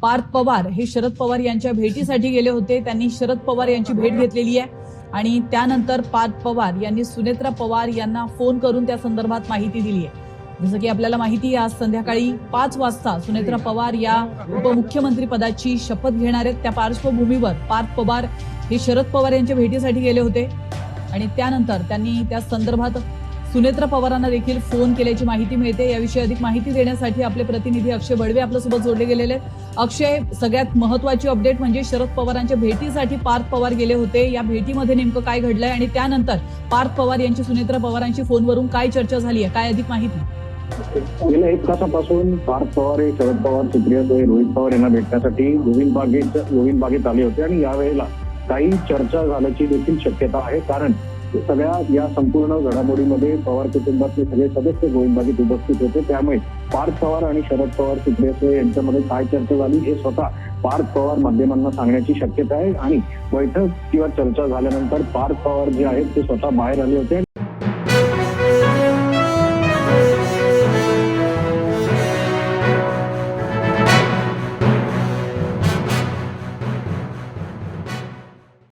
पार्थ पवार हे शरद पवार यांच्या भेटीसाठी गेले होते। त्यांनी शरद पवार यांची भेट घेतलेली आहे आणि त्यानंतर पार्थ पवार यांनी सुनेत्रा पवार यांना फोन करून त्या संदर्भात माहिती दिली आहे। जसं की आपल्याला माहिती आहे, आज संध्याकाळी 5 वाजता सुनेत्रा पवार या उपमुख्यमंत्री पदाची शपथ घेणार आहेत। त्या पार्श्वभूमीवर पार्थ पवार हे शरद पवार यांच्या भेटीसाठी गेले होते आणि त्यानंतर त्यांनी त्या संदर्भात सुनेत्रा पवारांना देखील फोन केल्याची माहिती मिळते। याविषयी अधिक माहिती देण्यासाठी आपले प्रतिनिधी अक्षय बडवे आपल्यासोबत जोडले गेलेले आहेत। अक्षय, सगळ्यात महत्त्वाची अपडेट म्हणजे शरद पवारांच्या भेटीसाठी पार्थ पवार गेले होते। या भेटीमध्ये नेमकं काय घडलंय आणि त्यानंतर पार्थ पवार यांची सुनेत्रा पवारांची फोनवरून काय चर्चा झाली आहे, काय अधिक माहिती? गेल्या 1 तासापासून पार्थ पवार हे शरद पवार, सुप्रियाताई, रोहित पवार यांना भेटण्यासाठी गोविंद बागेत आले होते आणि यावेळेला काही चर्चा झाल्याची देखील शक्यता आहे। कारण सगळ्या या संपूर्ण घडामोडीमध्ये पवार कुटुंबातले सगळे सदस्य गोविंद बागेत उपस्थित होते। त्यामुळे पार्थ पवार आणि शरद पवार, सुप्रियाताई यांच्यामध्ये काय चर्चा झाली हे स्वतः पार्थ पवार माध्यमांना सांगण्याची शक्यता आहे आणि बैठक किंवा चर्चा झाल्यानंतर पार्थ पवार जे आहेत ते स्वतः बाहेर आले होते।